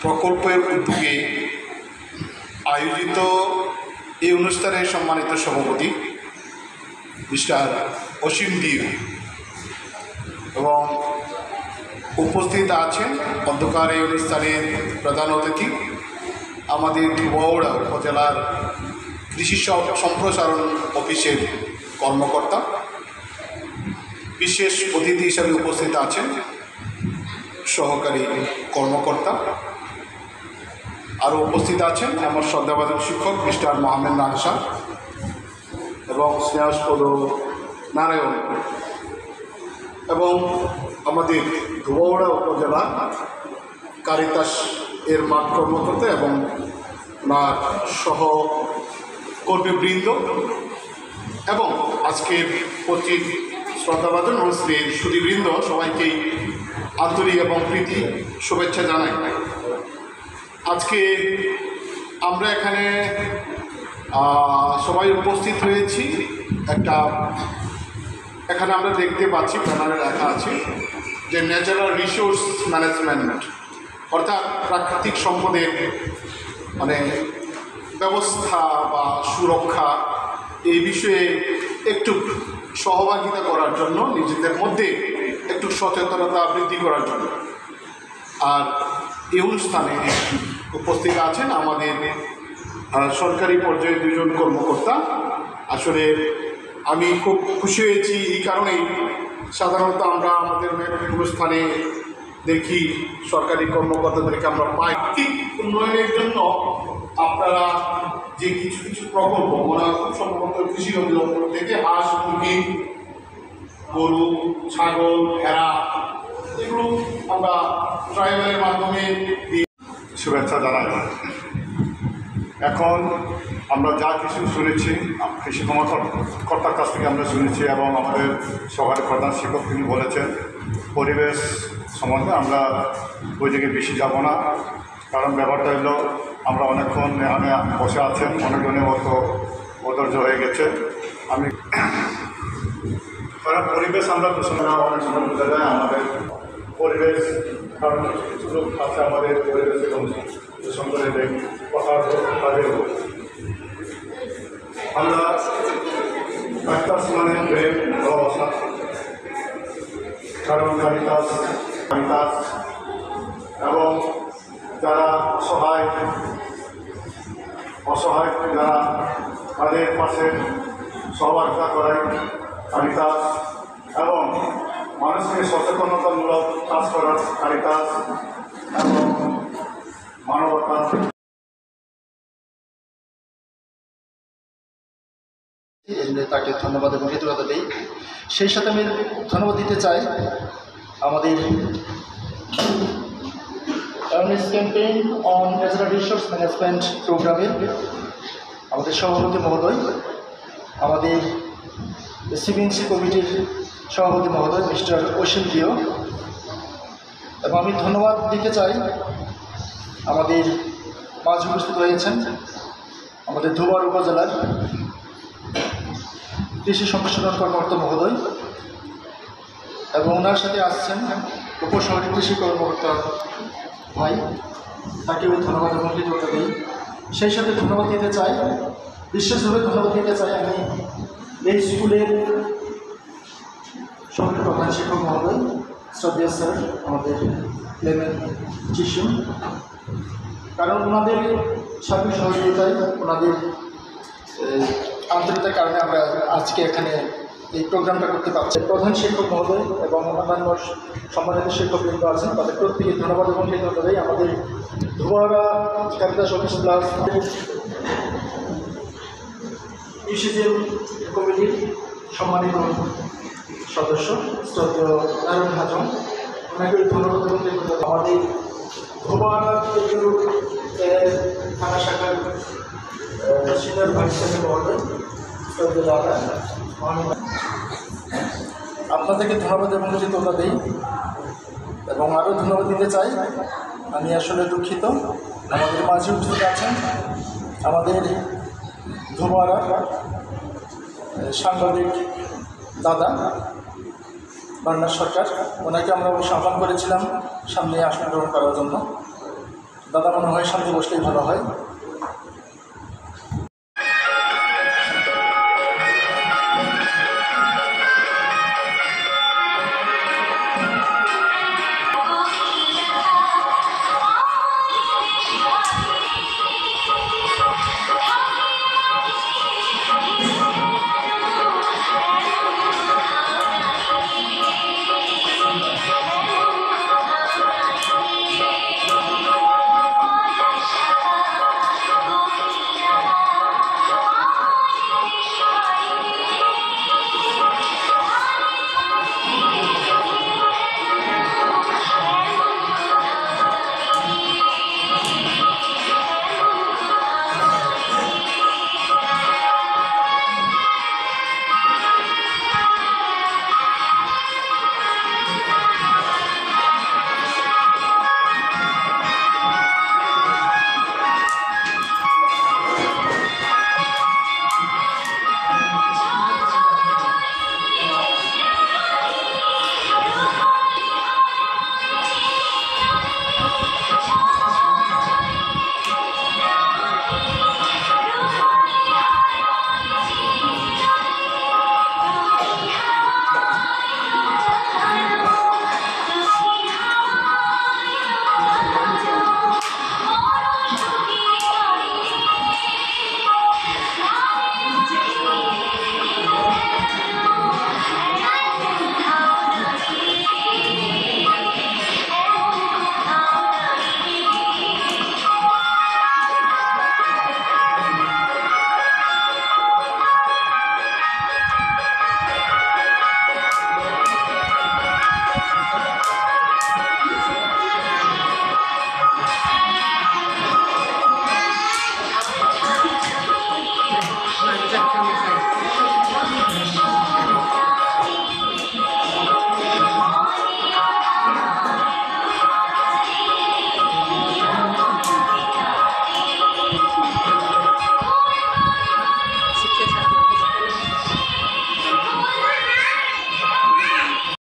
প্রকল্পের উদ্যোগে আয়োজিত এই অনুষ্ঠানের সম্মানিত সভাপতি মিস্টার অসীম দীপ এবং উপস্থিত আছেন অধ্যকার এই অনুষ্ঠানের প্রধান অতিথি আমাদের ধুবাউড়া উপজেলার কৃষি সম্প্রসারণ অফিসের কর্মকর্তা। বিশেষ অতিথি হিসাবে উপস্থিত আছেন সহকারী কর্মকর্তা। আরও উপস্থিত আছেন আমার শ্রদ্ধাভাজন শিক্ষক মিস্টার মোহাম্মদ নানসা এবং স্নেহাস্পদ নারায়ণ এবং আমাদের ধুবাউড়া উপজেলা কারিতাস এর মাঠ কর্মকর্তা এবং ওনার সহকর্মীবৃন্দ এবং আজকের উপস্থিত শ্রদ্ধাভাজন অনুষ্ঠানের সুধীবৃন্দ, সবাইকেই আন্তরিক এবং প্রীতি শুভেচ্ছা জানাই। আজকে আমরা এখানে সবাই উপস্থিত হয়েছি এখানে আমরা দেখতে পাচ্ছি ব্যানারে লেখা আছে যে ন্যাচারাল রিসোর্স ম্যানেজমেন্ট, অর্থাৎ প্রাকৃতিক সম্পদের ব্যবস্থা বা সুরক্ষা, এই বিষয়ে একটু সহভাগিতা করার জন্য, নিজেদের মধ্যে একটু সচেতনতা বৃদ্ধি করার জন্য। আর এই অনুষ্ঠানে উপস্থিত আছেন আমাদের সরকারি পর্যায়ে দুজন কর্মকর্তা। আসলে আমি খুব খুশি হয়েছি এই কারণেই, সাধারণত আমরা আমাদের অনুষ্ঠানে দেখি সরকারি কর্মকর্তাদেরকে আমরা পাই। ঠিক উন্নয়নের জন্য আপনারা যে কিছু কিছু প্রকল্প, খুব সম্ভবত কৃষি অধিদপ্তর থেকে হাঁস, মুরগি, গরু, ছাগল, ভেড়া, এগুলো আমরা ট্রাইবালের মাধ্যমে শুভেচ্ছা জানাই। এখন আমরা যা কিছু শুনেছি কৃষি কর্মকর্তার কাছ থেকে আমরা শুনেছি এবং আমাদের সভার প্রধান শিক্ষক তিনি বলেছেন, পরিবেশ সম্বন্ধে আমরা ওই দিকে বেশি যাব না, কারণ ব্যাপারটা হলো আমরা অনেকক্ষণ এখানে বসে আছেন, অনেকজনের মতো অধৈর্য হয়ে গেছে। আমি কারণ পরিবেশ আমরা দূষণ অনেক সময় বোঝা যায় আমাদের পরিবেশ, কারণ কিছু লোক আছে আমাদের পরিবেশে দূষণ করে দেয় কথার কাজের উপর। আমরা কারিতাস মানে প্রেম ভালোবাসা, কারণ কারিতাস এবং যারা অসহায় যারা তাদের পাশে সহযোগিতা করে কারিতাস এবং মানুষকে সচেতনতামূলক কাজ করার কারিতাস এবং মানবতা। তাকে ধন্যবাদ এবং কৃতজ্ঞতা দিই। সেই সাথে আমি ধন্যবাদ দিতে চাই আমাদের awareness campaign on natural resource management প্রোগ্রামের আমাদের সভাপতি মহোদয়, আমাদের সিবিএনসি কমিটির সভাপতি মহোদয় মিস্টার অসীম দীপ, এবং আমি ধন্যবাদ দিতে চাই আমাদের মাঝে উপস্থিত হয়েছেন আমাদের ধুবাউড়া উপজেলার কৃষি সম্প্রসারণ কর্মকর্তা মহোদয় এবং ওনার সাথে আসছেন উপশহরী কৃষি কর্মকর্তা ভাই, তাকেও ধন্যবাদ এবং কৃতজ্ঞতা দিই। সেই সাথে ধন্যবাদ দিতে চাই, বিশেষভাবে ধন্যবাদ দিতে চাই আমি এই স্কুলের সহকারী প্রধান শিক্ষক মহোদয় শ্রদ্ধেয় স্যার, আমাদের লেভেল শিশু, কারণ ওনাদের সার্বিক সহযোগিতায়, ওনাদের আন্তরিকতার কারণে আমরা আজকে এখানে এই প্রোগ্রামটা করতে পারছি। প্রধান শিক্ষক মহোদয় এবং অন্যান্য সম্মানিত শিক্ষকবৃন্দ আছেন, তাদের প্রত্যেকে ধন্যবাদ এবং কৃতজ্ঞতা দেই। আমাদের ধুবাউড়া কারিতাস অফিস প্লাস ইউসিজিএল কমিটির সম্মানিত সদস্য শ্রদ্ধেয় নারায়ণ হাজম, ওনাকে ধন্যবাদ এবং কৃতজ্ঞতা। আমাদের ধুবাউড়া থানা শাখার সিনিয়র ভাইস চেয়ারম্যান মহোদয় শ্রদ্ধেয় দাদা, আপনাদেরকে ধন্যবাদ এবং কৃতজ্ঞতা দিই এবং আরও ধন্যবাদ দিতে চাই। আমি আসলে দুঃখিত, আমাদের মাঝে উপস্থিত আছেন আমাদের ধুবাউড়া সাংবাদিক দাদা বান্নার সরকার, ওনাকে আমরা অবশ্য আহ্বান করেছিলাম সামনে আসন গ্রহণ করার জন্য। দাদা মনে হয় সামনে বসলেই ভালো হয়।